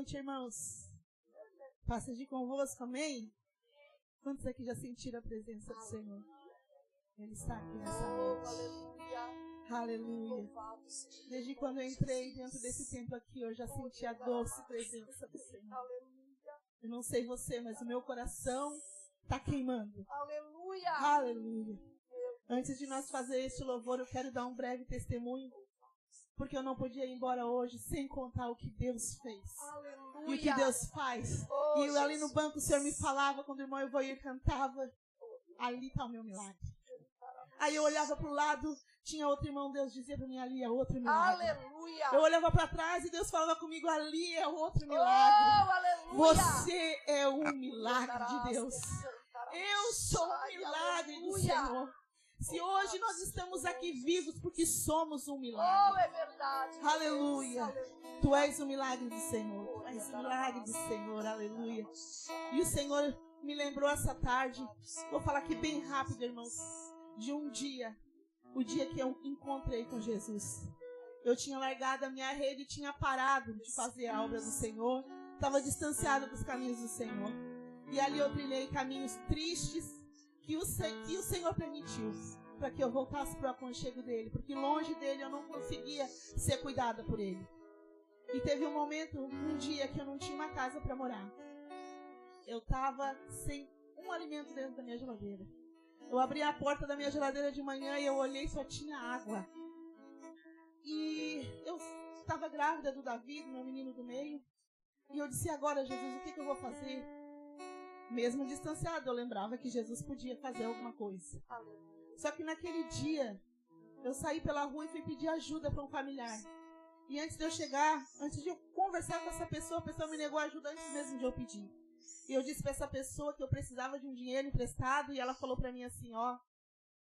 noite, irmãos. Paz seja convosco, amém? Quantos aqui já sentiram a presença do Senhor? Ele está aqui nessa noite. Aleluia. Desde quando eu entrei dentro desse templo aqui, eu já senti a doce presença do Senhor. Eu não sei você, mas o meu coração está queimando. Aleluia. Aleluia. Antes de nós fazer este louvor, eu quero dar um breve testemunho. Porque eu não podia ir embora hoje sem contar o que Deus fez. Aleluia. E o que Deus faz. Oh, e ali no banco o Senhor me falava, quando o irmão Evoir cantava, ali está o meu milagre. Aí eu olhava para o lado, tinha outro irmão, Deus dizia para mim, ali é outro milagre. Aleluia. Eu olhava para trás e Deus falava comigo, ali é outro milagre. Oh, aleluia. Você é um milagre de Deus. Eu sou um milagre do Senhor. Se hoje nós estamos aqui vivos porque somos um milagre. Oh, é verdade. Aleluia. Tu és o milagre do Senhor. Tu és o milagre do Senhor. Aleluia. E o Senhor me lembrou essa tarde. Vou falar aqui bem rápido, irmãos. De um dia. O dia que eu encontrei com Jesus. Eu tinha largado a minha rede e tinha parado de fazer a obra do Senhor. Estava distanciado dos caminhos do Senhor. E ali eu trilhei caminhos tristes que o Senhor permitiu para que eu voltasse para o aconchego dele, porque longe dele eu não conseguia ser cuidada por ele. E teve um momento, um dia, que eu não tinha uma casa para morar. Eu estava sem um alimento dentro da minha geladeira. Eu abri a porta da minha geladeira de manhã e eu olhei e só tinha água. E eu estava grávida do Davi, do meu menino do meio, e eu disse, agora, Jesus, o que eu vou fazer? Mesmo distanciado, eu lembrava que Jesus podia fazer alguma coisa. Só que naquele dia, eu saí pela rua e fui pedir ajuda para um familiar. E antes de eu chegar, antes de eu conversar com essa pessoa, a pessoa me negou ajuda antes mesmo de eu pedir. E eu disse para essa pessoa que eu precisava de um dinheiro emprestado, e ela falou para mim assim, ó,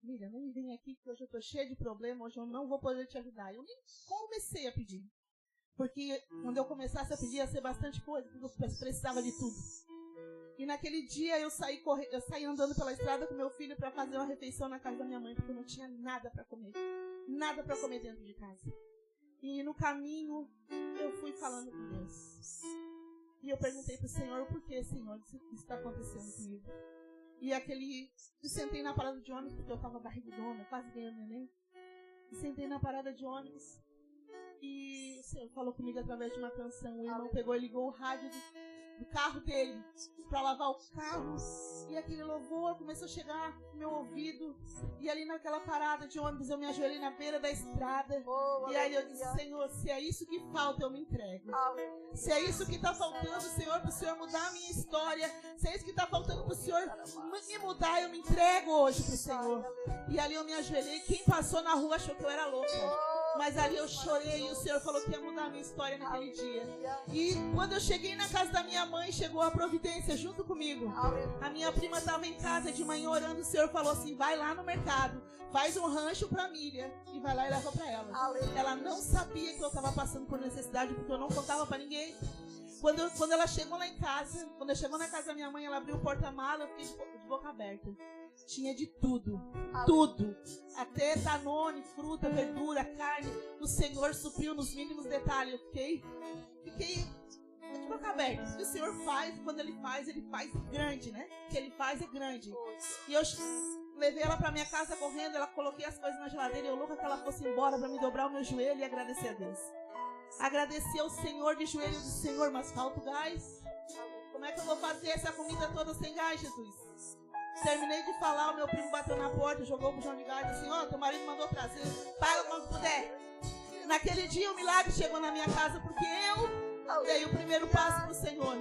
Miriam, não me vem aqui que hoje eu estou cheia de problema, hoje eu não vou poder te ajudar. Eu nem comecei a pedir. Porque quando eu começasse a pedir ia ser bastante coisa, porque eu precisava de tudo. E naquele dia eu saí andando pela estrada com meu filho para fazer uma refeição na casa da minha mãe, porque eu não tinha nada para comer. Nada para comer dentro de casa. E no caminho eu fui falando com Deus. E eu perguntei para o Senhor, por que, Senhor, isso está acontecendo comigo? E eu sentei na parada de ônibus, porque eu estava barrigudona, quase ganhando neném. E sentei na parada de ônibus. E o Senhor falou comigo através de uma canção. O irmão pegou e ligou o rádio do carro dele para lavar o carro, e aquele louvor começou a chegar no meu ouvido, e ali naquela parada de ônibus eu me ajoelhei na beira da estrada, e aí eu disse, Senhor, se é isso que falta, eu me entrego. Se é isso que está faltando, Senhor, para o Senhor mudar a minha história, se é isso que está faltando para o Senhor me mudar, eu me entrego hoje para o Senhor. E ali eu me ajoelhei, quem passou na rua achou que eu era louca. Mas ali eu chorei e o Senhor falou que ia mudar a minha história naquele dia. E quando eu cheguei na casa da minha mãe, chegou a providência junto comigo. A minha prima estava em casa de manhã orando, o Senhor falou assim, vai lá no mercado, faz um rancho para Miriam e vai lá e leva para ela. Ela não sabia que eu estava passando por necessidade, porque eu não contava para ninguém. Quando ela chegou lá em casa, quando eu chegou na casa da minha mãe, ela abriu o porta-mala, eu fiquei de boca aberta. Tinha de tudo, tudo, até danone, fruta, verdura, carne, o Senhor supriu nos mínimos detalhes. Eu fiquei de boca aberta. Se o Senhor faz, quando Ele faz grande, né? O que Ele faz é grande. E eu levei ela pra minha casa correndo, coloquei as coisas na geladeira e eu louca que ela fosse embora pra me dobrar o meu joelho e agradecer a Deus. Agradecer ao Senhor de joelho e disse, Senhor, mas falta o gás. Como é que eu vou fazer essa comida toda sem gás, Jesus? Terminei de falar, o meu primo bateu na porta, jogou o bujão de gás, assim, ó, teu marido mandou trazer, paga quando puder. Naquele dia o milagre chegou na minha casa, porque eu dei o primeiro passo pro Senhor.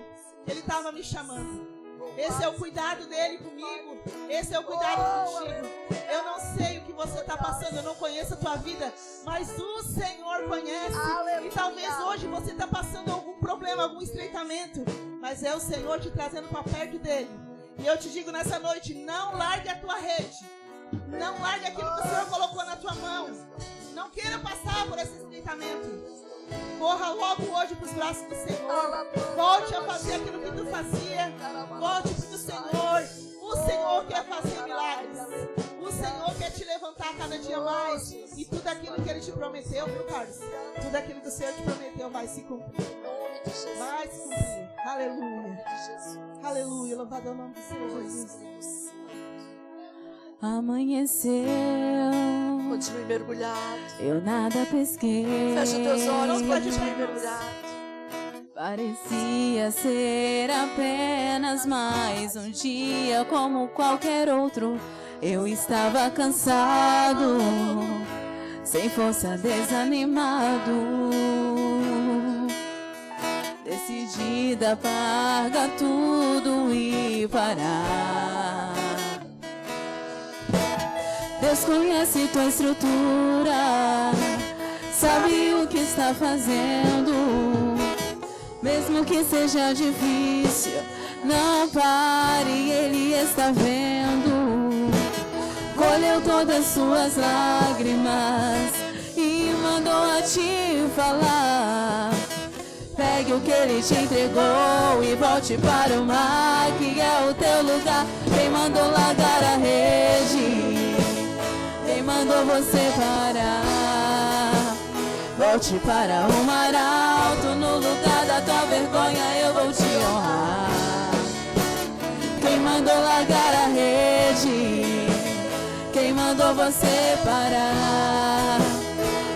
Ele estava me chamando. Esse é o cuidado dele comigo, esse é o cuidado contigo. Eu não sei o que você está passando, eu não conheço a tua vida, mas o Senhor conhece. E talvez hoje você está passando algum problema, algum estreitamento, mas é o Senhor te trazendo para perto dele. E eu te digo nessa noite, não largue a tua rede. Não largue aquilo que o Senhor colocou na tua mão. Não queira passar por esse estreitamento. Corra logo hoje para os braços do Senhor. Volte a fazer aquilo que tu fazia. Volte para o Senhor. O Senhor quer fazer milagres. O Senhor quer te levantar cada dia mais. E tu tudo aquilo que Ele te prometeu, viu, Carlos? Tudo aquilo que o Senhor te prometeu vai se cumprir. Em nome de Jesus. Vai se cumprir. Aleluia. Em nome de Jesus. Aleluia. Louvado é o nome do Senhor Jesus. Amanheceu, Continue mergulhado. eu nada pesquei. Fecha teus olhos, Não pode pode continuar ir. mergulhado. Parecia ser apenas mais um dia como qualquer outro. Eu estava cansado, sem força, desanimado, decidida a largar tudo e parar. Deus conhece tua estrutura, sabe o que está fazendo. Mesmo que seja difícil, não pare, Ele está vendo. Colheu todas suas lágrimas e mandou a te falar. Pegue o que Ele te entregou e volte para o mar, que é o teu lugar. Quem mandou largar a rede? Quem mandou você parar? Volte para o mar alto, no lugar da tua vergonha eu vou te honrar. Quem mandou largar a rede? Quem mandou você parar?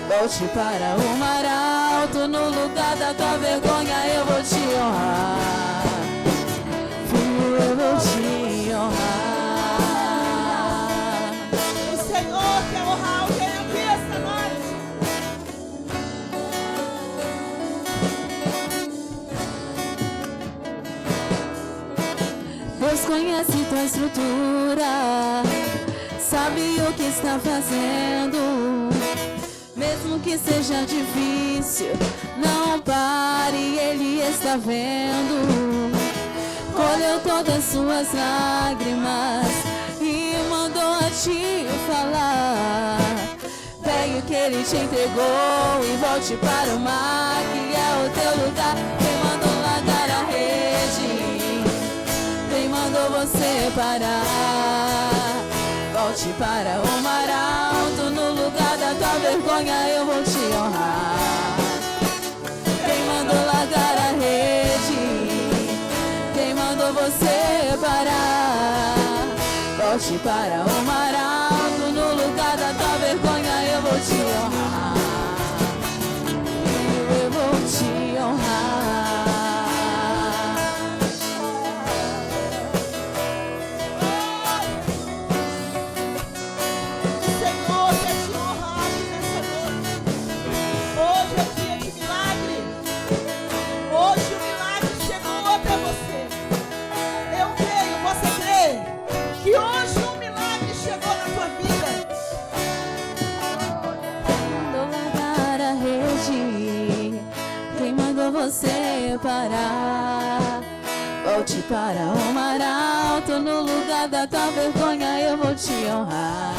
Volte para o mar alto, no lugar da tua vergonha eu vou te honrar. Filho, eu vou te honrar. O Senhor quer honrar alguém aqui esta noite. Deus conhece tua estrutura, sabe o que está fazendo. Mesmo que seja difícil, não pare, Ele está vendo. Colheu todas suas lágrimas e mandou a te falar. Pegue o que Ele te entregou e volte para o mar, que é o teu lugar. Quem mandou largar a rede? Quem mandou você parar? Volte para o mar alto, no lugar da tua vergonha eu vou te honrar. Quem mandou largar a rede? Quem mandou você parar? Volte para o mar alto, no lugar da tua vergonha eu vou te honrar. Eu vou te honrar. O Senhor quer te honrar aqui nessa noite. Hoje é dia de milagre. Hoje o milagre chegou até você. Eu creio, você crê que hoje um milagre chegou na tua vida. Mandou largar a rede? Quem mandou você parar? Volte para o mar alto, no lugar da tua vergonha eu vou te honrar.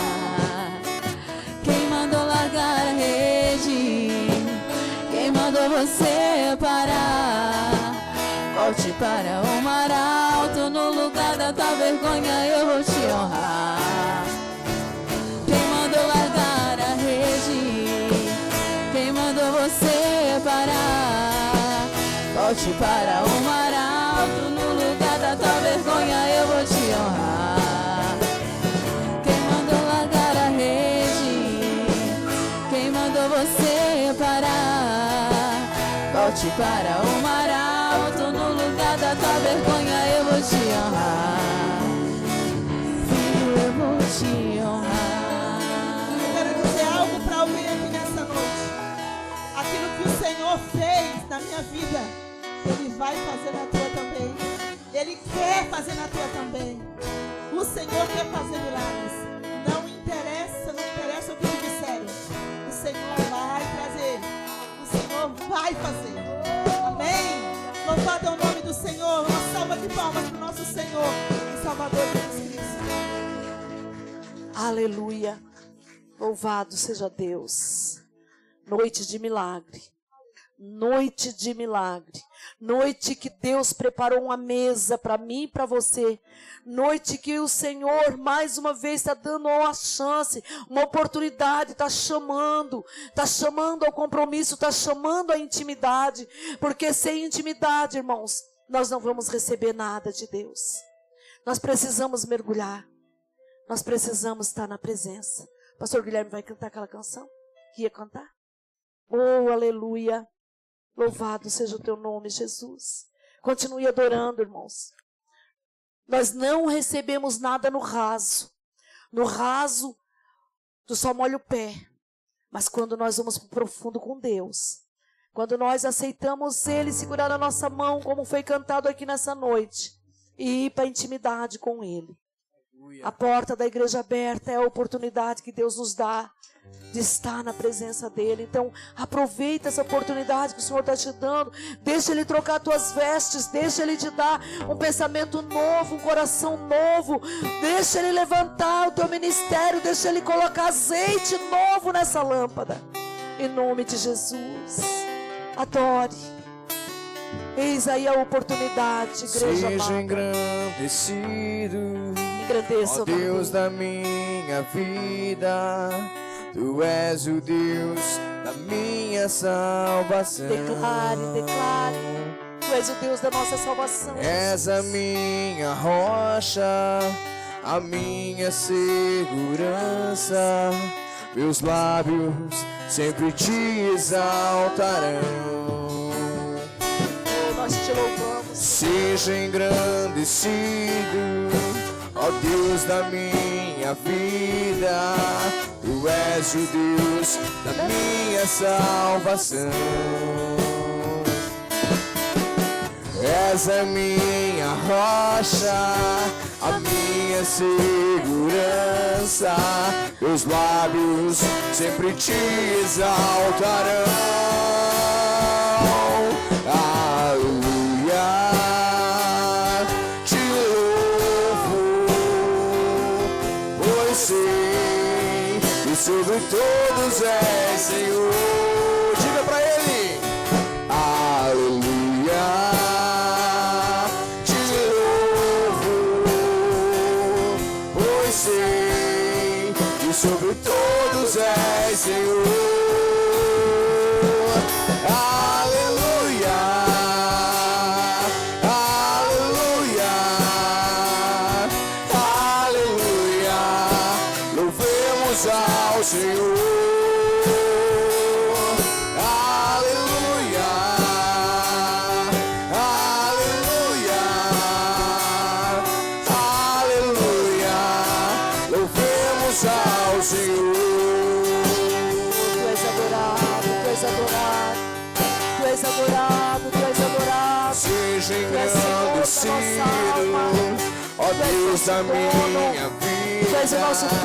Quem mandou largar a rede? Quem mandou você parar? Volte para o mar alto, no lugar da tua vergonha eu vou te honrar. Quem mandou largar a rede? Quem mandou você parar? Volte para o mar alto, no lugar da tua vergonha eu vou te honrar. Quem mandou largar a rede? Quem mandou você parar? Volte para o mar alto, no lugar da tua vergonha eu vou te honrar. Filho, eu vou te honrar. Eu quero dizer algo para alguém aqui nessa noite. Aquilo que o Senhor fez na minha vida, Ele vai fazer na tua também. Ele quer fazer na tua também. O Senhor quer fazer milagres. Não interessa o que te disserem. O Senhor vai trazer. O Senhor vai fazer. Amém? Louvado é o nome do Senhor. Uma salva de palmas para o nosso Senhor e Salvador Jesus Cristo. Aleluia. Louvado seja Deus. Noite de milagre. noite de milagre, noite que Deus preparou uma mesa para mim e para você, noite que o Senhor mais uma vez está dando uma chance, uma oportunidade, está chamando ao compromisso, está chamando à intimidade, porque sem intimidade, irmãos, nós não vamos receber nada de Deus. Nós precisamos mergulhar, nós precisamos estar na presença. Pastor Guilherme vai cantar aquela canção que ia cantar? Oh, aleluia! Louvado seja o teu nome, Jesus. Continue adorando, irmãos. Nós não recebemos nada no raso. No raso, tu só molha o pé. Mas quando nós vamos para o profundo com Deus, quando nós aceitamos Ele segurar a nossa mão, como foi cantado aqui nessa noite, e ir para a intimidade com Ele. A porta da igreja aberta é a oportunidade que Deus nos dá de estar na presença dEle. Então, aproveita essa oportunidade que o Senhor está te dando. Deixa Ele trocar tuas vestes. Deixa Ele te dar um pensamento novo, um coração novo. Deixa Ele levantar o teu ministério. Deixa Ele colocar azeite novo nessa lâmpada. Em nome de Jesus. Adore. Eis aí a oportunidade, igreja amada. Seja engrandecido, Engrandeça, ó Deus da minha vida. Tu és o Deus da minha salvação. Declare, declare. Tu és o Deus da nossa salvação. És a minha rocha, a minha segurança. Meus lábios sempre te exaltarão. Nós te louvamos. Seja engrandecido, ó Deus da minha vida. Tu és o Deus da minha salvação. És a minha rocha, a minha segurança. Meus lábios sempre te exaltarão. Aleluia, te louvo, pois sei que sobre todos és Senhor. Diga pra Ele. Aleluia, te louvo, pois sei que sobre todos és Senhor. Ao Senhor, aleluia, aleluia, aleluia, louvemos ao Senhor. Tu és adorado, tu és adorado, tu és adorado, tu és adorado. Seja engrandecido, ó Deus da minha vida. Tu és o nosso tudo.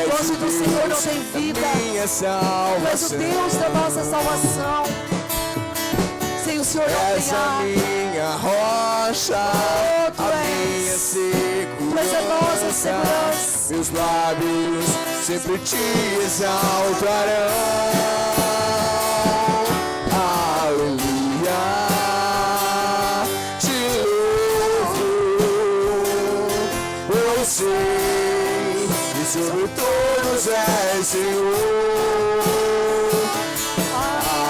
Longe do Senhor não tem vida. Tu és o Deus da nossa salvação. Sem o Senhor não tem És a minha rocha, a minha segurança. Tu és a nossa segurança. Meus lábios sempre te exaltarão. Aleluia, te louvo, eu sei que sobre todos és Senhor.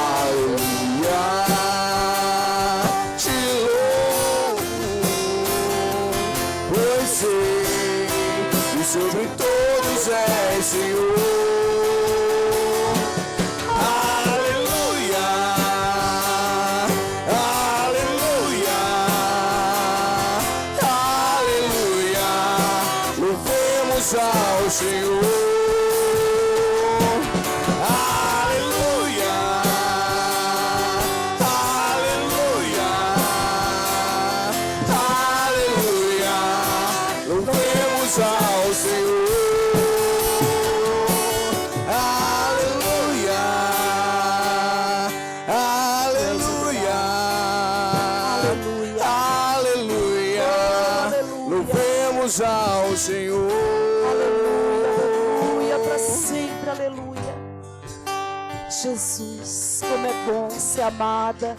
Aleluia, te louvo, pois sei que sobre todos és Senhor. Aleluia, aleluia, aleluia, louvemos ao Senhor. Aleluia, aleluia, aleluia, louvemos ao Senhor. Aleluia, aleluia, aleluia, louvemos ao Senhor. Aleluia, aleluia, para sempre, aleluia. Jesus, como é bom ser amada.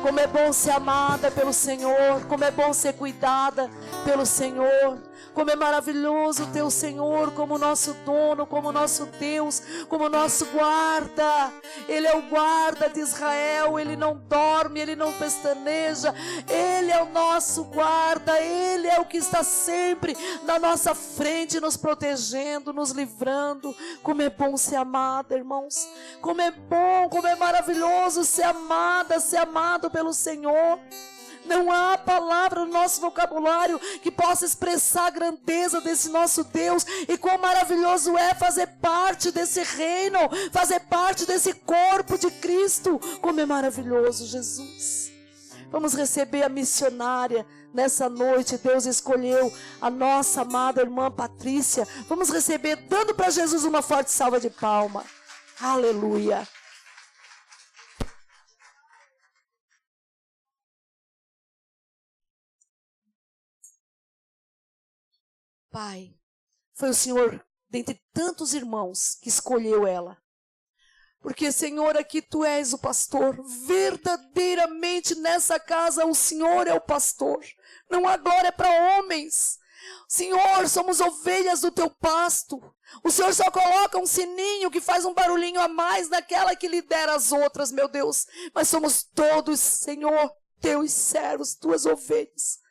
Como é bom ser amada pelo Senhor. Como é bom ser cuidada pelo Senhor. Como é maravilhoso ter o Senhor como nosso dono, como nosso Deus, como nosso guarda. Ele é o guarda de Israel, Ele não dorme, Ele não pestaneja. Ele é o nosso guarda, Ele é o que está sempre na nossa frente, nos protegendo, nos livrando. Como é bom ser amada, irmãos. Como é bom, como é maravilhoso ser amada, ser amado pelo Senhor. Não há palavra no nosso vocabulário que possa expressar a grandeza desse nosso Deus e quão maravilhoso é fazer parte desse reino, fazer parte desse corpo de Cristo. Como é maravilhoso, Jesus. Vamos receber a missionária nessa noite. Deus escolheu a nossa amada irmã Patrícia. Vamos receber dando para Jesus uma forte salva de palma. Aleluia. Pai, foi o Senhor, dentre tantos irmãos, que escolheu ela. Porque, Senhor, aqui Tu és o pastor. Verdadeiramente nessa casa o Senhor é o pastor. Não há glória para homens. Senhor, somos ovelhas do Teu pasto. O Senhor só coloca um sininho que faz um barulhinho a mais naquela que lidera as outras, meu Deus. Mas somos todos, Senhor, Teus servos, Tuas ovelhas.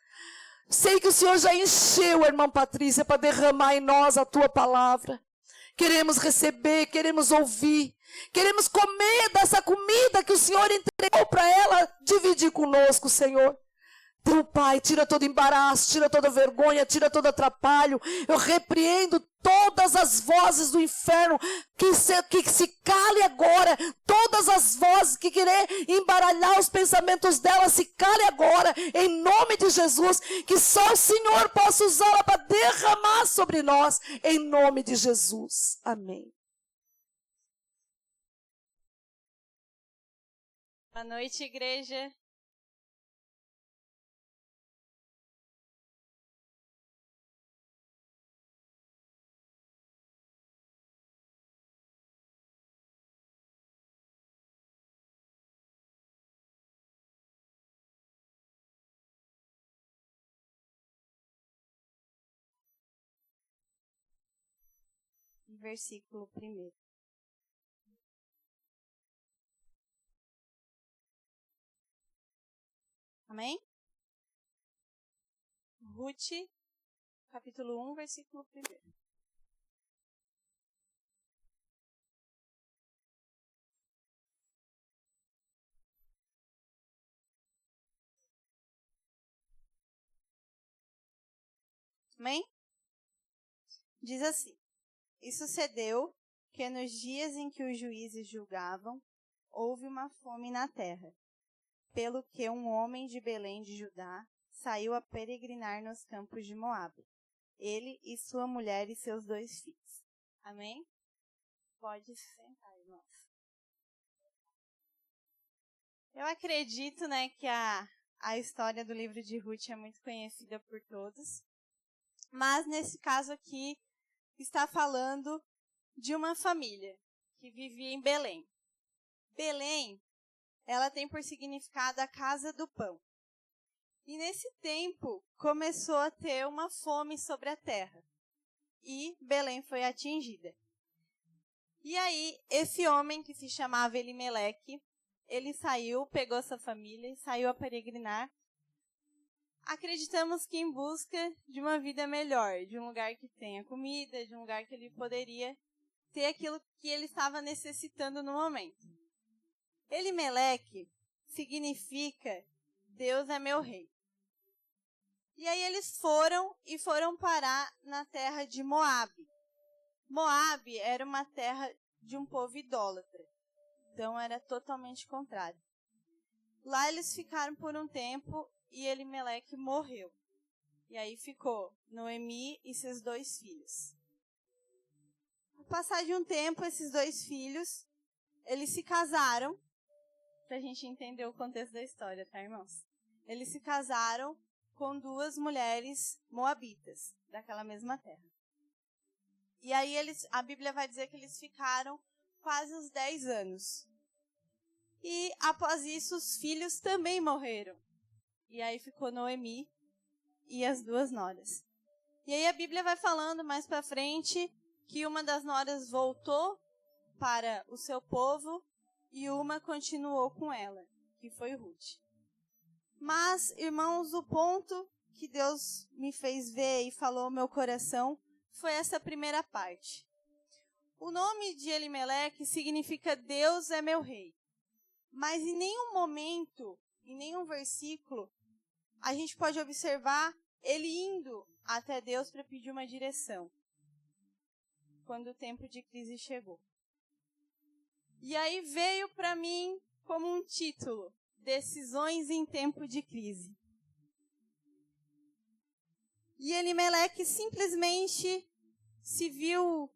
Sei que o Senhor já encheu a irmã Patrícia para derramar em nós a Tua palavra. Queremos receber, queremos ouvir, queremos comer dessa comida que o Senhor entregou para ela, dividir conosco, Senhor. Então, Pai, tira todo embaraço, tira toda vergonha, tira todo atrapalho. Eu repreendo todas as vozes do inferno, que se cale agora. Todas as vozes que querem embaralhar os pensamentos dela, se cale agora, em nome de Jesus. Que só o Senhor possa usá-la para derramar sobre nós, em nome de Jesus. Amém. Boa noite, igreja. Versículo 1. Amém? Ruth, capítulo 1, versículo 1. Amém? Diz assim: E sucedeu que nos dias em que os juízes julgavam, houve uma fome na terra, pelo que um homem de Belém de Judá saiu a peregrinar nos campos de Moabe, ele e sua mulher e seus 2 filhos. Amém? Pode se sentar, irmãos. Eu acredito, que a história do livro de Ruth é muito conhecida por todos, mas nesse caso aqui está falando de uma família que vivia em Belém. Belém, ela tem por significado a casa do pão. E nesse tempo começou a ter uma fome sobre a terra. E Belém foi atingida. E aí, esse homem que se chamava Elimeleque, ele saiu, pegou sua família e saiu a peregrinar. Acreditamos que em busca de uma vida melhor, de um lugar que tenha comida, de um lugar que ele poderia ter aquilo que ele estava necessitando no momento. Elimeleque significa Deus é meu rei. E aí eles foram parar na terra de Moabe. Moabe era uma terra de um povo idólatra, então era totalmente contrário. Lá eles ficaram por um tempo e Elimeleque morreu. E aí ficou Noemi e seus 2 filhos. Ao passar de um tempo, esses 2 filhos, eles se casaram, pra gente entender o contexto da história, tá, irmãos? Eles se casaram com 2 mulheres moabitas, daquela mesma terra. E aí a Bíblia vai dizer que eles ficaram quase uns 10 anos. E após isso, os filhos também morreram. E aí ficou Noemi e as 2 noras. E aí a Bíblia vai falando mais para frente que uma das noras voltou para o seu povo e uma continuou com ela, que foi Ruth. Mas, irmãos, o ponto que Deus me fez ver e falou ao meu coração foi essa primeira parte. O nome de Elimeleque significa Deus é meu rei. Mas em nenhum momento, em nenhum versículo, a gente pode observar ele indo até Deus para pedir uma direção, quando o tempo de crise chegou. E aí veio para mim como um título, Decisões em Tempo de Crise. E Elimeleque simplesmente se viu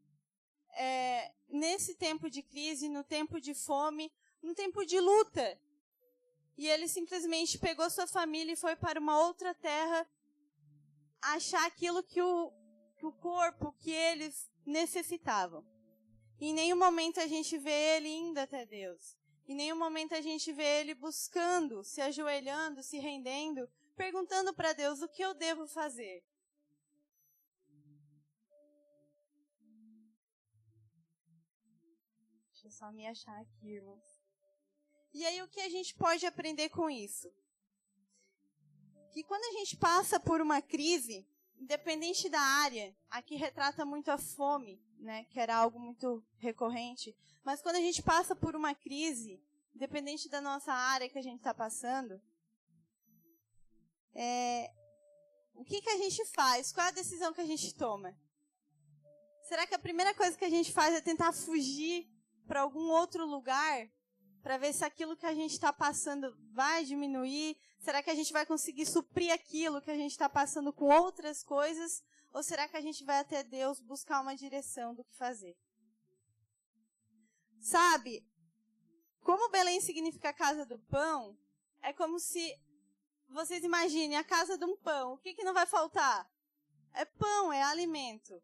nesse tempo de crise, no tempo de fome, no tempo de luta. E ele simplesmente pegou sua família e foi para uma outra terra achar aquilo que o corpo, que eles necessitavam. Em nenhum momento a gente vê ele indo até Deus. Em nenhum momento a gente vê ele buscando, se ajoelhando, se rendendo, perguntando para Deus o que eu devo fazer. Deixa eu só me achar aqui, irmãos. E aí o que a gente pode aprender com isso? Que quando a gente passa por uma crise, independente da área, aqui retrata muito a fome, né, que era algo muito recorrente, mas quando a gente passa por uma crise, independente da nossa área que a gente está passando, o que a gente faz? Qual é a decisão que a gente toma? Será que a primeira coisa que a gente faz é tentar fugir para algum outro lugar, para ver se aquilo que a gente está passando vai diminuir? Será que a gente vai conseguir suprir aquilo que a gente está passando com outras coisas? Ou será que a gente vai até Deus buscar uma direção do que fazer? Sabe, como Belém significa a casa do pão, é como se vocês imaginem a casa de um pão. O que não vai faltar? É pão, é alimento,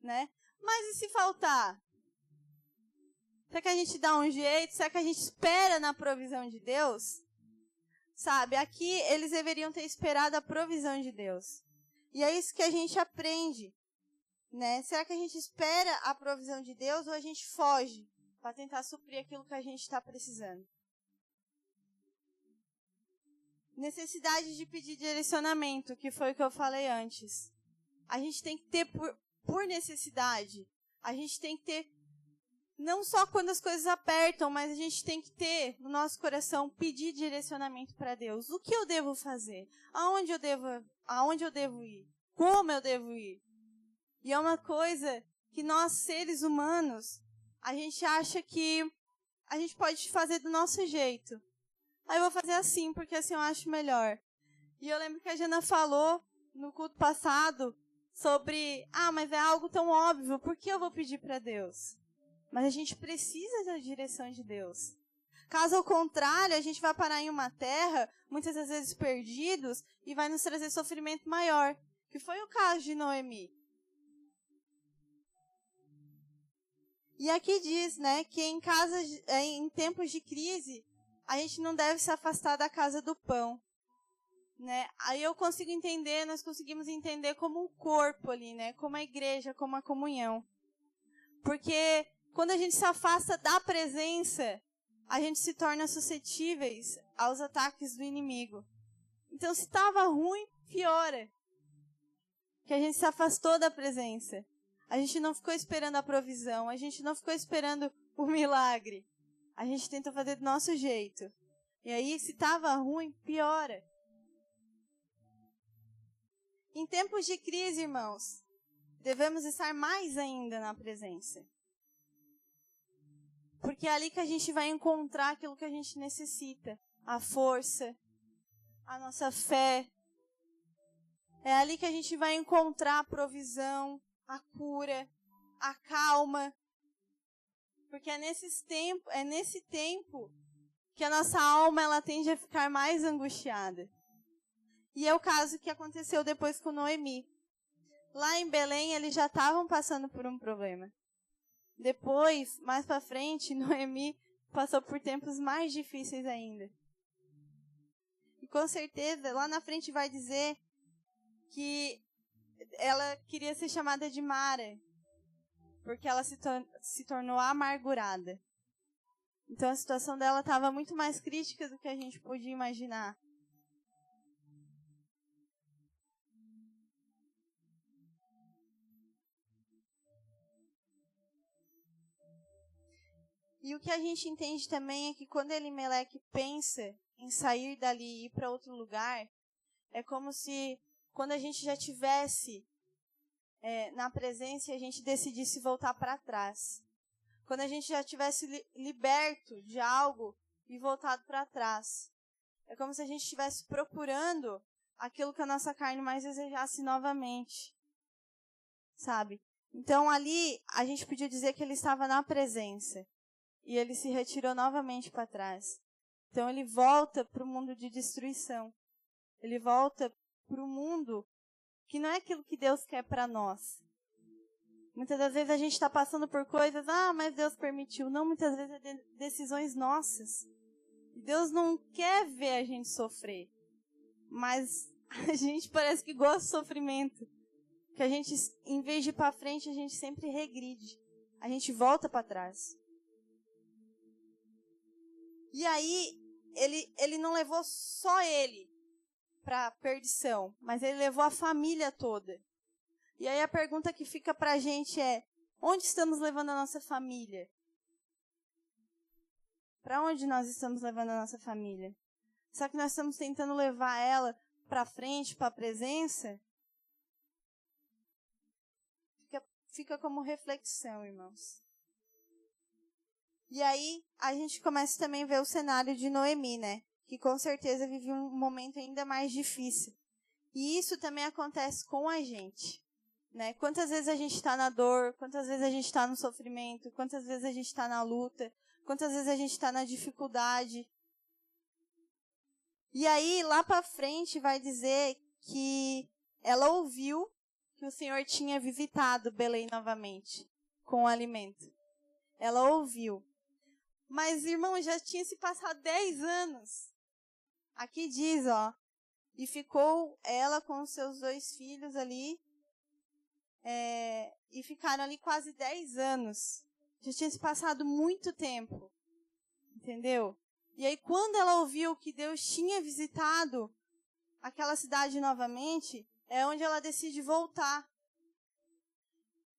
né? Mas e se faltar? Será que a gente dá um jeito? Será que a gente espera na provisão de Deus? Sabe, aqui eles deveriam ter esperado a provisão de Deus. E é isso que a gente aprende, né? Será que a gente espera a provisão de Deus ou a gente foge para tentar suprir aquilo que a gente está precisando? Necessidade de pedir direcionamento, que foi o que eu falei antes. A gente tem que ter por necessidade. A gente tem que ter, não só quando as coisas apertam, mas a gente tem que ter no nosso coração, pedir direcionamento para Deus. O que eu devo fazer? Aonde eu devo ir? Como eu devo ir? E é uma coisa que nós, seres humanos, a gente acha que a gente pode fazer do nosso jeito. Aí eu vou fazer assim, porque assim eu acho melhor. E eu lembro que a Jana falou no culto passado sobre, mas é algo tão óbvio, por que eu vou pedir para Deus? Mas a gente precisa da direção de Deus. Caso ao contrário, a gente vai parar em uma terra, muitas das vezes perdidos, e vai nos trazer sofrimento maior, que foi o caso de Noemi. E aqui diz, né, que em tempos de crise, a gente não deve se afastar da casa do pão, né? Aí eu consigo entender, nós conseguimos entender como um corpo ali, né? Como a igreja, como a comunhão. Porque quando a gente se afasta da presença, a gente se torna suscetíveis aos ataques do inimigo. Então, se estava ruim, piora. Que a gente se afastou da presença. A gente não ficou esperando a provisão, a gente não ficou esperando o milagre. A gente tenta fazer do nosso jeito. E aí, se estava ruim, piora. Em tempos de crise, irmãos, devemos estar mais ainda na presença. Porque é ali que a gente vai encontrar aquilo que a gente necessita. A força, a nossa fé. É ali que a gente vai encontrar a provisão, a cura, a calma. Porque é nesse tempo que a nossa alma ela tende a ficar mais angustiada. E é o caso que aconteceu depois com Noemi. Lá em Belém, eles já estavam passando por um problema. Depois, mais pra frente, Noemi passou por tempos mais difíceis ainda. E com certeza, lá na frente vai dizer que ela queria ser chamada de Mara, porque ela se tornou amargurada. Então a situação dela estava muito mais crítica do que a gente podia imaginar. E o que a gente entende também é que quando Elimeleque pensa em sair dali e ir para outro lugar, é como se quando a gente já tivesse na presença, a gente decidisse voltar para trás. Quando a gente já tivesse liberto de algo e voltado para trás. É como se a gente estivesse procurando aquilo que a nossa carne mais desejasse novamente. Sabe? Então ali a gente podia dizer que ele estava na presença. E ele se retirou novamente para trás. Então ele volta para o mundo de destruição. Ele volta para o mundo que não é aquilo que Deus quer para nós. Muitas das vezes a gente está passando por coisas, mas Deus permitiu. Não, muitas vezes é decisões nossas. Deus não quer ver a gente sofrer. Mas a gente parece que gosta do sofrimento. Que a gente, em vez de ir para frente, a gente sempre regride. A gente volta para trás. E aí, ele não levou só ele para a perdição, mas ele levou a família toda. E aí a pergunta que fica para a gente é, onde estamos levando a nossa família? Para onde nós estamos levando a nossa família? Será que nós estamos tentando levar ela para frente, para a presença? Fica como reflexão, irmãos. E aí, a gente começa também a ver o cenário de Noemi, né? Que com certeza vive um momento ainda mais difícil. E isso também acontece com a gente, né? Quantas vezes a gente está na dor, quantas vezes a gente está no sofrimento, quantas vezes a gente está na luta, quantas vezes a gente está na dificuldade. E aí, lá para frente, vai dizer que ela ouviu que o Senhor tinha visitado Belém novamente, com o alimento. Ela ouviu. Mas, irmão, já tinha se passado 10 anos. Aqui diz, e ficou ela com os seus 2 filhos ali, e ficaram ali quase 10 anos. Já tinha se passado muito tempo, entendeu? E aí, quando ela ouviu que Deus tinha visitado aquela cidade novamente, é onde ela decide voltar.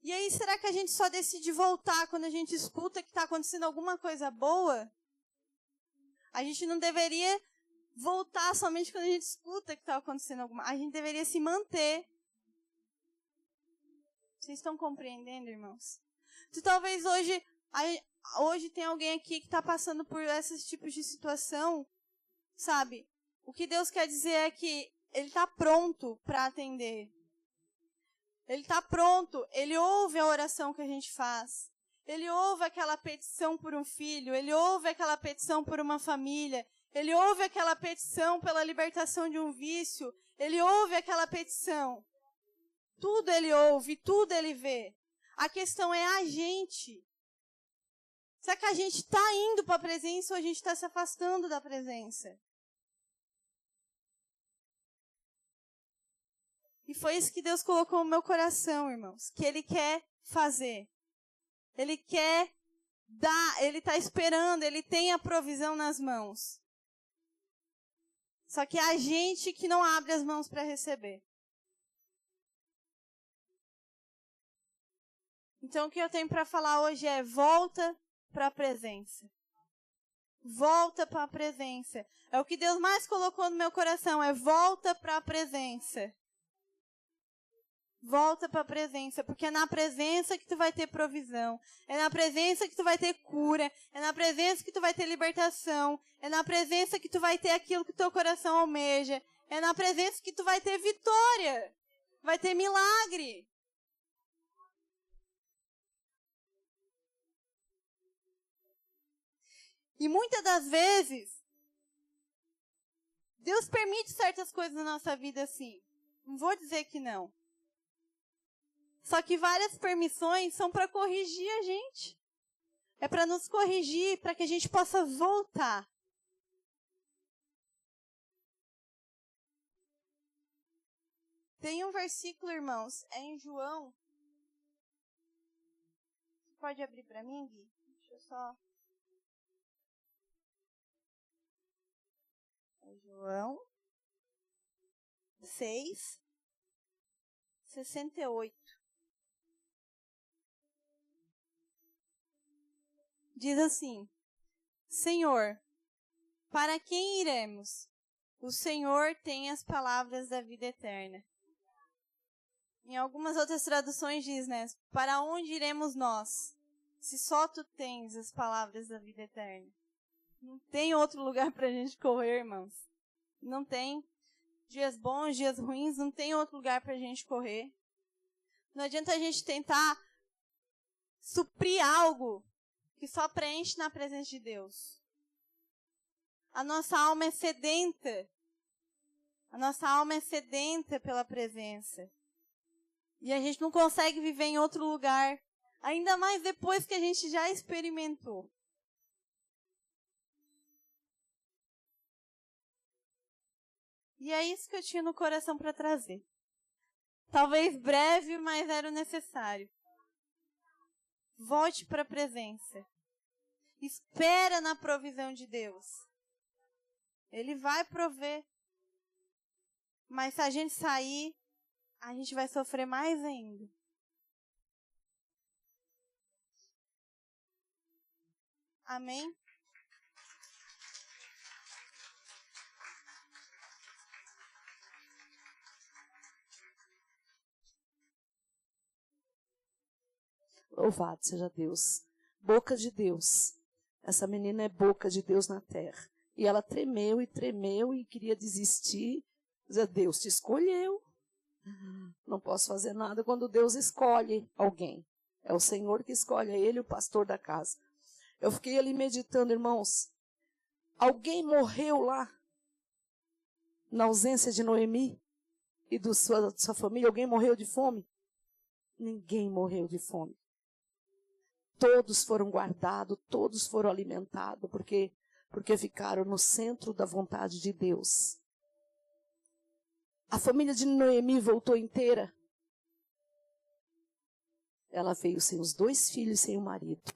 E aí, será que a gente só decide voltar quando a gente escuta que está acontecendo alguma coisa boa? A gente não deveria voltar somente quando a gente escuta que está acontecendo alguma coisa. A gente deveria se manter. Vocês estão compreendendo, irmãos? Então, talvez hoje tem alguém aqui que está passando por esses tipos de situação, sabe? O que Deus quer dizer é que Ele está pronto para atender. Ele está pronto, Ele ouve a oração que a gente faz. Ele ouve aquela petição por um filho, Ele ouve aquela petição por uma família, Ele ouve aquela petição pela libertação de um vício, Ele ouve aquela petição. Tudo Ele ouve, tudo Ele vê. A questão é a gente. Será que a gente está indo para a presença ou a gente está se afastando da presença? E foi isso que Deus colocou no meu coração, irmãos. Que Ele quer fazer. Ele quer dar, Ele está esperando, Ele tem a provisão nas mãos. Só que é a gente que não abre as mãos para receber. Então o que eu tenho para falar hoje é: volta para a presença. Volta para a presença. É o que Deus mais colocou no meu coração, é volta para a presença. Volta para a presença, porque é na presença que tu vai ter provisão, é na presença que tu vai ter cura, é na presença que tu vai ter libertação, é na presença que tu vai ter aquilo que teu coração almeja, é na presença que tu vai ter vitória, vai ter milagre. E muitas das vezes, Deus permite certas coisas na nossa vida assim. Não vou dizer que não. Só que várias permissões são para corrigir a gente. É para nos corrigir, para que a gente possa voltar. Tem um versículo, irmãos, é em João. Pode abrir para mim, Gui? Deixa eu só... É João 6:68. Diz assim: Senhor, para quem iremos? O Senhor tem as palavras da vida eterna. Em algumas outras traduções diz, né? Para onde iremos nós? Se só tu tens as palavras da vida eterna. Não tem outro lugar para a gente correr, irmãos. Não tem. Dias bons, dias ruins, não tem outro lugar para a gente correr. Não adianta a gente tentar suprir algo que só preenche na presença de Deus. A nossa alma é sedenta. A nossa alma é sedenta pela presença. E a gente não consegue viver em outro lugar. Ainda mais depois que a gente já experimentou. E é isso que eu tinha no coração para trazer. Talvez breve, mas era o necessário. Volte para a presença. Espera na provisão de Deus. Ele vai prover. Mas se a gente sair, a gente vai sofrer mais ainda. Amém? Louvado seja Deus. Boca de Deus. Essa menina é boca de Deus na terra. E ela tremeu e queria desistir. Dizia, Deus te escolheu. Não posso fazer nada quando Deus escolhe alguém. É o Senhor que escolhe, é Ele o pastor da casa. Eu fiquei ali meditando, irmãos. Alguém morreu lá? Na ausência de Noemi e da sua família? Alguém morreu de fome? Ninguém morreu de fome. Todos foram guardados, todos foram alimentados, porque ficaram no centro da vontade de Deus. A família de Noemi voltou inteira. Ela veio sem os 2 filhos e sem o marido.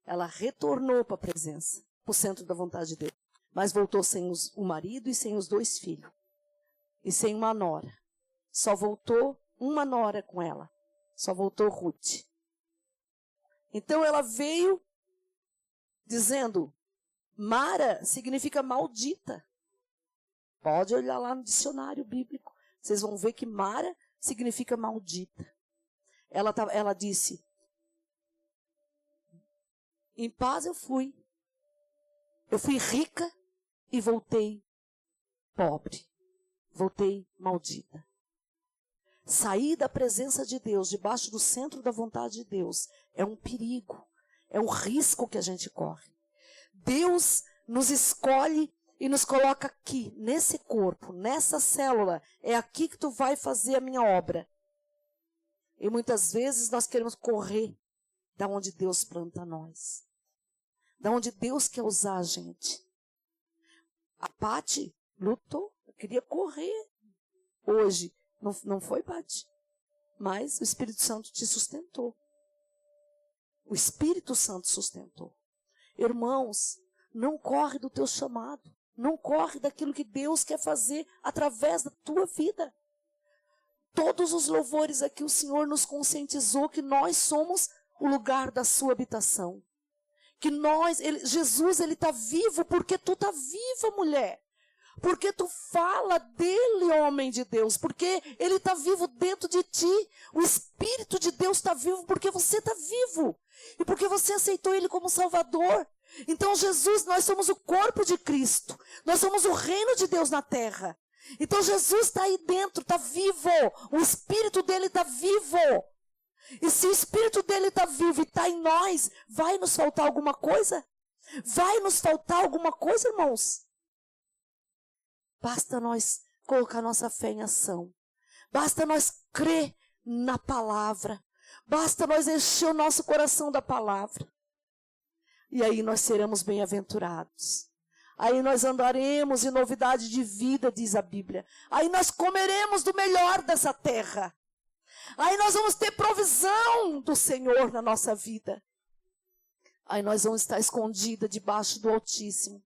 Ela retornou para a presença, para o centro da vontade de Deus. Mas voltou sem o marido e sem os 2 filhos. E sem uma nora. Só voltou uma nora com ela. Só voltou Ruth. Então ela veio dizendo, Mara significa maldita. Pode olhar lá no dicionário bíblico. Vocês vão ver que Mara significa maldita. Ela disse, em paz eu fui. Eu fui rica e voltei pobre. Voltei maldita. Sair da presença de Deus, debaixo do centro da vontade de Deus, é um perigo. É um risco que a gente corre. Deus nos escolhe e nos coloca aqui, nesse corpo, nessa célula. É aqui que tu vai fazer a minha obra. E muitas vezes nós queremos correr da onde Deus planta nós. Da onde Deus quer usar a gente. A Pati lutou, queria correr. Hoje, não foi, Pati? Mas o Espírito Santo te sustentou. O Espírito Santo sustentou. Irmãos, não corre do teu chamado. Não corre daquilo que Deus quer fazer através da tua vida. Todos os louvores aqui o Senhor nos conscientizou que nós somos o lugar da sua habitação. Que Jesus, ele está vivo porque tu está viva, mulher. Porque tu fala dele, homem de Deus. Porque ele está vivo dentro de ti. O Espírito de Deus está vivo porque você está vivo. E porque você aceitou ele como Salvador. Então Jesus, nós somos o corpo de Cristo. Nós somos o reino de Deus na terra. Então Jesus está aí dentro, está vivo. O Espírito dele está vivo. E se o Espírito dele está vivo e está em nós, vai nos faltar alguma coisa? Vai nos faltar alguma coisa, irmãos? Basta nós colocar nossa fé em ação. Basta nós crer na palavra. Basta nós encher o nosso coração da palavra. E aí nós seremos bem-aventurados. Aí nós andaremos em novidade de vida, diz a Bíblia. Aí nós comeremos do melhor dessa terra. Aí nós vamos ter provisão do Senhor na nossa vida. Aí nós vamos estar escondidas debaixo do Altíssimo.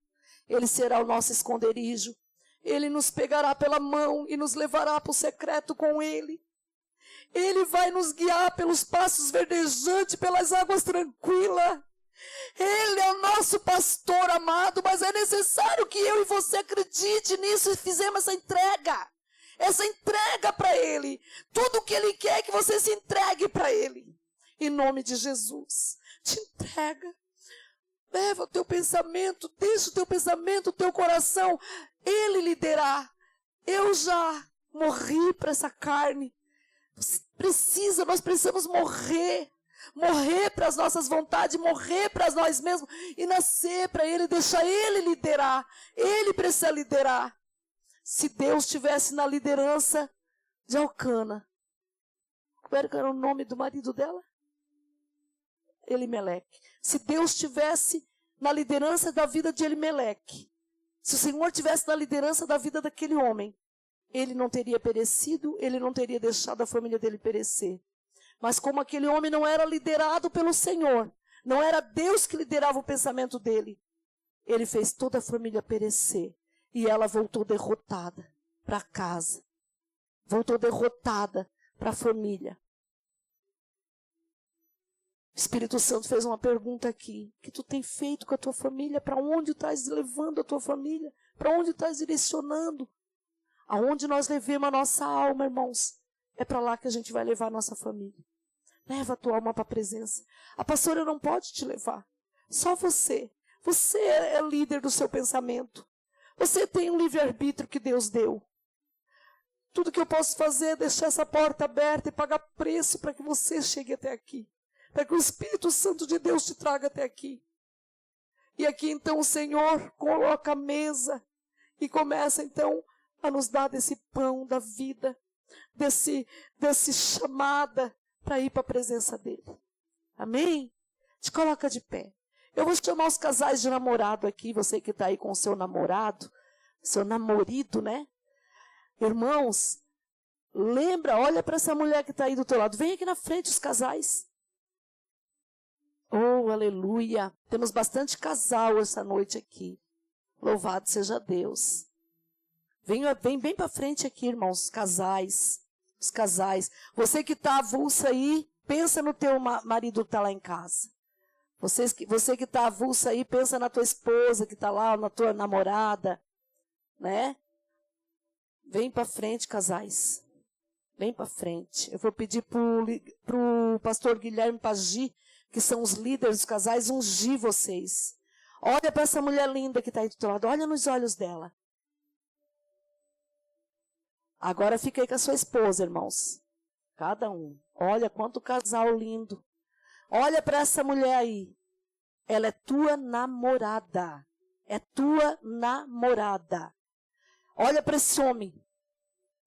Ele será o nosso esconderijo. Ele nos pegará pela mão e nos levará para o secreto com Ele. Ele vai nos guiar pelos passos verdejantes, pelas águas tranquilas. Ele é o nosso pastor amado, mas é necessário que eu e você acredite nisso e fizemos essa entrega para Ele. Tudo o que Ele quer é que você se entregue para Ele. Em nome de Jesus, te entrega. Leva o teu pensamento, deixa o teu pensamento, o teu coração. Ele liderará. Eu já morri para essa carne. Nós precisamos morrer. Morrer para as nossas vontades, morrer para nós mesmos e nascer para Ele, deixar Ele liderar. Ele precisa liderar. Se Deus estivesse na liderança de Elcana, qual era o nome do marido dela? Elimeleque. Se Deus estivesse na liderança da vida de Elimeleque, se o Senhor estivesse na liderança da vida daquele homem, ele não teria perecido, ele não teria deixado a família dele perecer. Mas como aquele homem não era liderado pelo Senhor, não era Deus que liderava o pensamento dele, ele fez toda a família perecer. E ela voltou derrotada para casa. Voltou derrotada para a família. O Espírito Santo fez uma pergunta aqui. O que tu tem feito com a tua família? Para onde estás levando a tua família? Para onde estás direcionando? Aonde nós levemos a nossa alma, irmãos, é para lá que a gente vai levar a nossa família. Leva a tua alma para a presença. A pastora não pode te levar. Só você. Você é líder do seu pensamento. Você tem um livre-arbítrio que Deus deu. Tudo que eu posso fazer é deixar essa porta aberta e pagar preço para que você chegue até aqui. Para que o Espírito Santo de Deus te traga até aqui. E aqui então o Senhor coloca a mesa e começa então a nos dar desse pão da vida, desse chamada para ir para a presença dele. Amém? Te coloca de pé. Eu vou chamar os casais de namorado aqui, você que está aí com o seu namorado, seu namorido, né? Irmãos, lembra, olha para essa mulher que está aí do teu lado. Vem aqui na frente os casais. Oh, aleluia. Temos bastante casal essa noite aqui. Louvado seja Deus. Vem bem para frente aqui, irmãos, casais. Os casais. Você que está avulsa aí, pensa no teu marido que está lá em casa. Você que está avulsa aí, pensa na tua esposa que está lá, na tua namorada, né? Vem para frente, casais. Vem para frente. Eu vou pedir para o pastor Guilherme Pagi, que são os líderes dos casais, ungir vocês. Olha para essa mulher linda que está aí do teu lado. Olha nos olhos dela. Agora fica aí com a sua esposa, irmãos. Cada um. Olha quanto casal lindo. Olha para essa mulher aí. Ela é tua namorada. É tua namorada. Olha para esse homem.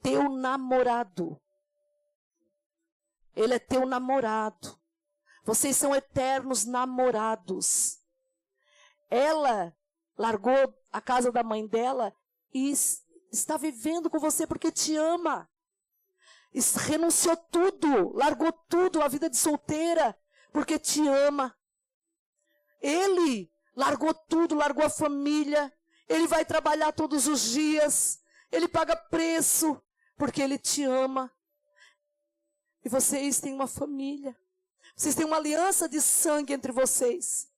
Teu namorado. Ele é teu namorado. Vocês são eternos namorados. Ela largou a casa da mãe dela e está vivendo com você porque te ama. Renunciou tudo, largou tudo, a vida de solteira, porque te ama. Ele largou tudo, largou a família. Ele vai trabalhar todos os dias. Ele paga preço, porque ele te ama. E vocês têm uma família. Vocês têm uma aliança de sangue entre vocês.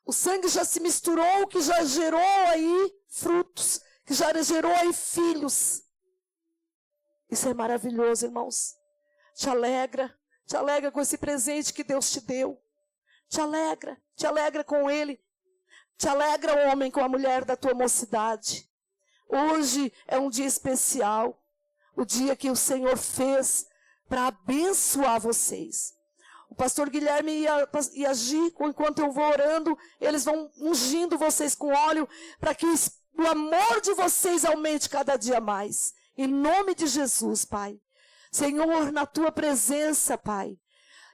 O sangue já se misturou, que já gerou aí frutos, que já gerou aí filhos. Isso é maravilhoso, irmãos. Te alegra com esse presente que Deus te deu. Te alegra com ele. Te alegra, o homem, com a mulher da tua mocidade. Hoje é um dia especial. O dia que o Senhor fez para abençoar vocês. O pastor Guilherme e a Gi, enquanto eu vou orando, eles vão ungindo vocês com óleo para que o amor de vocês aumente cada dia mais. Em nome de Jesus, Pai. Senhor, na tua presença, Pai.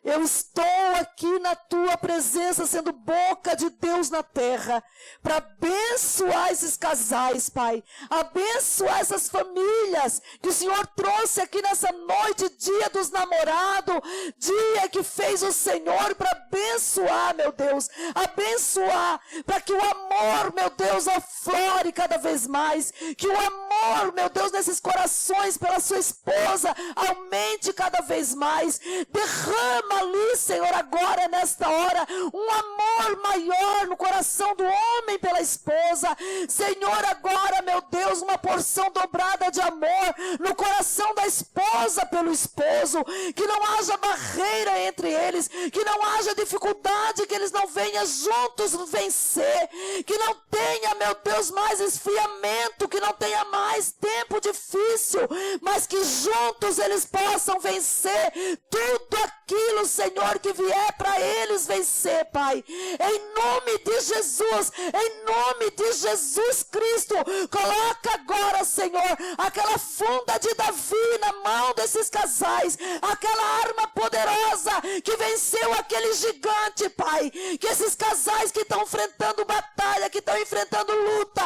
Eu estou aqui na tua presença, sendo boca de Deus na terra, para abençoar esses casais, Pai. Abençoar essas famílias que o Senhor trouxe aqui nessa noite, dia dos namorados, dia que fez o Senhor para abençoar, meu Deus. Abençoar, para que o amor, meu Deus, aflore cada vez mais. Que o amor, meu Deus, nesses corações pela sua esposa, aumente cada vez mais. Derrama ali, Senhor, agora, nesta hora, um amor maior no coração do homem pela esposa. Senhor, agora, meu Deus, uma porção dobrada de amor no coração da esposa pelo esposo. Que não haja barreira entre eles, que não haja dificuldade, que eles não venham juntos vencer, que não tenha, meu Deus, mais esfriamento, que não tenha mais tempo difícil, mas que juntos eles possam vencer tudo aquilo, Senhor, que vier para eles vencer, Pai. Em nome de Jesus, em nome de Jesus Cristo, coloca agora, Senhor, aquela funda de Davi na mão desses casais, aquela arma poderosa que venceu aquele gigante, Pai. Que esses casais que estão enfrentando batalha, que estão enfrentando luta,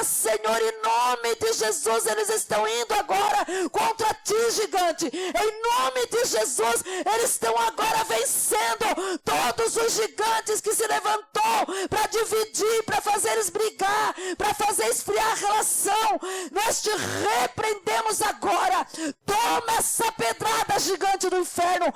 Senhor, em nome de Jesus, eles estão indo agora contra ti, gigante. Em nome de Jesus, eles estão agora vencendo todos os gigantes que se levantou para dividir, para fazer eles brigar, para fazer esfriar a relação. Nós te repreendemos agora. Toma essa pedrada, gigante do inferno.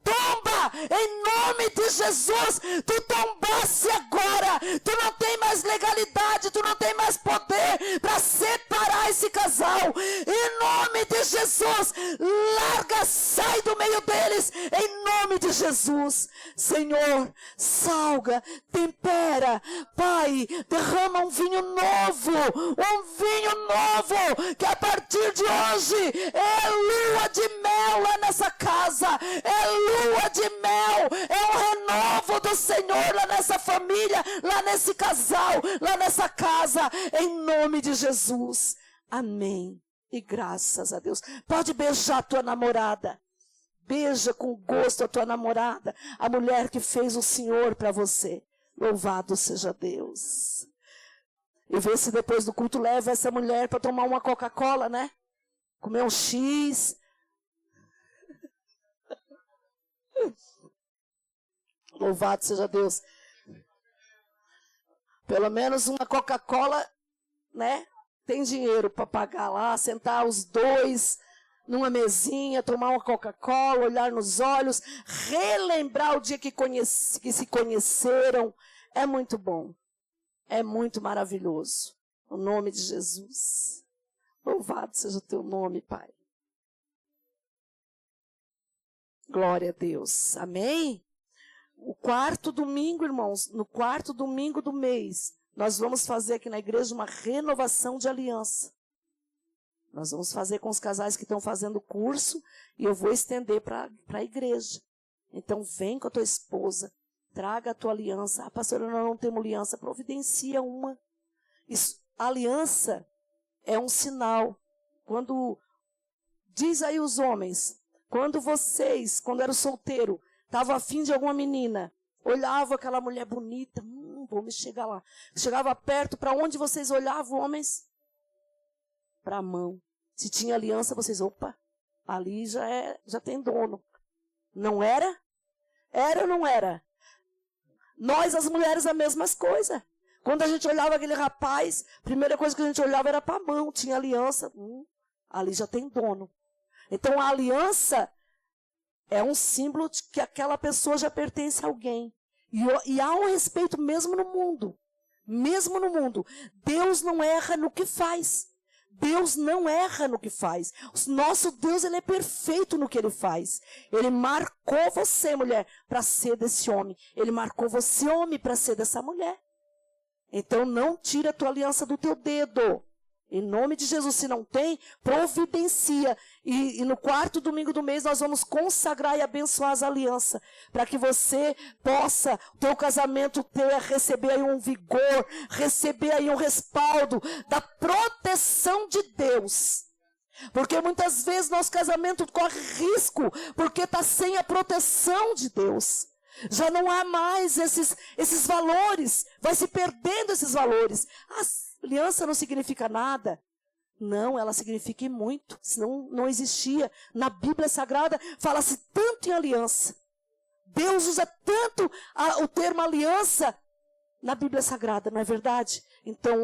Tomba, em nome de Jesus. Tu tombasse agora. Tu não tem mais legalidade, tu não tem mais poder para separar esse casal. Em nome de Jesus, larga, sai do meio deles, em nome de Jesus. Senhor, salga, tempera, Pai, derrama um vinho novo, que a partir de hoje é lua de mel lá nessa casa, é lua de mel, é um renovo do Senhor lá nessa família, lá nesse casal, lá nessa casa, em nome de Jesus. Amém. E graças a Deus. Pode beijar a tua namorada. Beija com gosto a tua namorada, a mulher que fez o Senhor para você. Louvado seja Deus. E vê se depois do culto leva essa mulher para tomar uma Coca-Cola, né? Comer um X. Louvado seja Deus. Pelo menos uma Coca-Cola, né? Tem dinheiro para pagar lá, sentar os dois numa mesinha, tomar uma Coca-Cola, olhar nos olhos, relembrar o dia que se conheceram. É muito bom. É muito maravilhoso. No nome de Jesus. Louvado seja o teu nome, Pai. Glória a Deus. Amém? O quarto domingo, irmãos, no quarto domingo do mês, nós vamos fazer aqui na igreja uma renovação de aliança. Nós vamos fazer com os casais que estão fazendo curso e eu vou estender para a igreja. Então vem com a tua esposa, traga a tua aliança. Ah, pastora, nós não temos aliança, providencia uma. A aliança é um sinal. Quando, diz aí os homens, quando vocês, quando eram solteiro, estavam afim de alguma menina, olhava aquela mulher bonita, vou me chegar lá. Chegava perto, para onde vocês olhavam, homens? Para a mão. Se tinha aliança, vocês, opa, ali já tem dono. Não era? Era ou não era? Nós, as mulheres, a mesma coisa. Quando a gente olhava aquele rapaz, a primeira coisa que a gente olhava era para a mão, tinha aliança. Ali já tem dono. Então a aliança é um símbolo de que aquela pessoa já pertence a alguém. E há um respeito mesmo no mundo. Mesmo no mundo. Deus não erra no que faz. Deus não erra no que faz. O nosso Deus, ele é perfeito no que ele faz. Ele marcou você, mulher, para ser desse homem. Ele marcou você, homem, para ser dessa mulher. Então não tira a tua aliança do teu dedo. Em nome de Jesus, se não tem, providencia. E no quarto domingo do mês nós vamos consagrar e abençoar as alianças. Para que você possa, o teu casamento receber aí um vigor, receber aí um respaldo da proteção de Deus. Porque muitas vezes nosso casamento corre risco, porque está sem a proteção de Deus. Já não há mais esses valores, vai se perdendo esses valores. A aliança não significa nada. Não, ela significa e muito, senão não existia. Na Bíblia Sagrada fala-se tanto em aliança. Deus usa tanto o termo aliança na Bíblia Sagrada, não é verdade? Então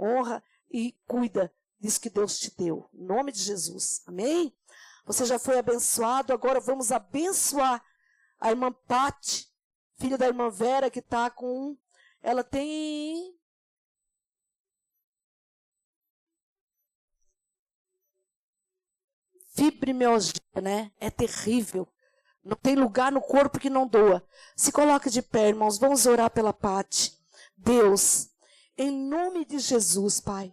honra e cuida disso que Deus te deu. Em nome de Jesus. Amém? Você já foi abençoado, agora vamos abençoar a irmã Pati, filha da irmã Vera, que está com... Ela tem... fibromialgia, né? É terrível. Não tem lugar no corpo que não doa. Se coloque de pé, irmãos. Vamos orar pela Pati. Deus, em nome de Jesus, Pai.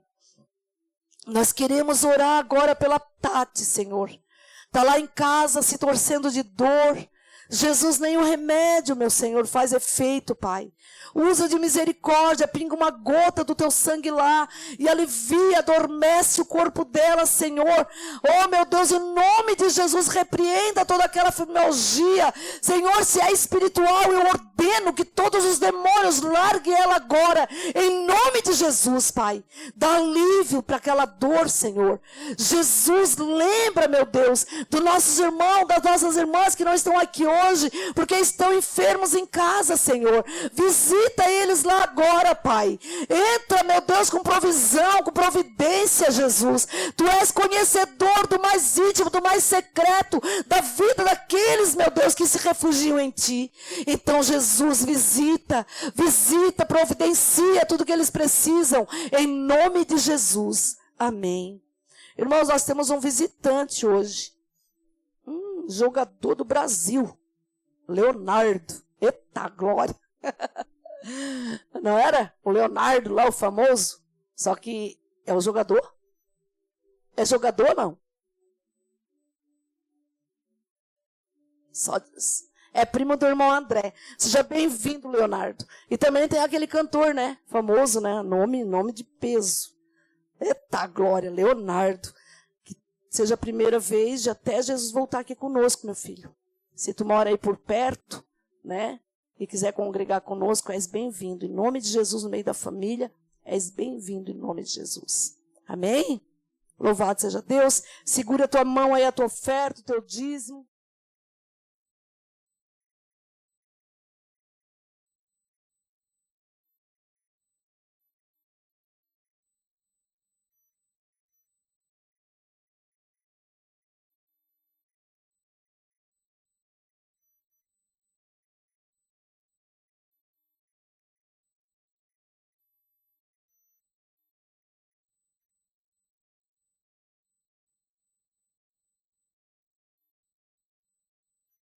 Nós queremos orar agora pela Tati, Senhor. Está lá em casa se torcendo de dor. Jesus, nenhum remédio, meu Senhor, faz efeito, Pai. Usa de misericórdia, pinga uma gota do teu sangue lá e alivia, adormece o corpo dela, Senhor. Oh, meu Deus, em nome de Jesus, repreenda toda aquela fibromialgia. Senhor, se é espiritual, eu ordeno que todos os demônios larguem ela agora. Em nome de Jesus, Pai. Dá alívio para aquela dor, Senhor. Jesus, lembra, meu Deus, dos nossos irmãos, das nossas irmãs que não estão aqui hoje, porque estão enfermos em casa, Senhor. Visita eles lá agora, Pai. Entra, meu Deus, com provisão, com providência, Jesus. Tu és conhecedor do mais íntimo, do mais secreto, da vida daqueles, meu Deus, que se refugiam em Ti. Então, Jesus, visita, providencia tudo que eles precisam, em nome de Jesus. Amém. Irmãos, nós temos um visitante hoje. Jogador do Brasil. Leonardo. Eita glória. Não era? O Leonardo lá, o famoso. Só que é o jogador? É jogador, não? É primo do irmão André. Seja bem-vindo, Leonardo. E também tem aquele cantor, né? Famoso, né? Nome de peso. Eita glória, Leonardo. Que seja a primeira vez de até Jesus voltar aqui conosco, meu filho. Se tu mora aí por perto, né? E quiser congregar conosco, és bem-vindo. Em nome de Jesus, no meio da família, és bem-vindo em nome de Jesus. Amém? Louvado seja Deus. Segura a tua mão aí, a tua oferta, o teu dízimo.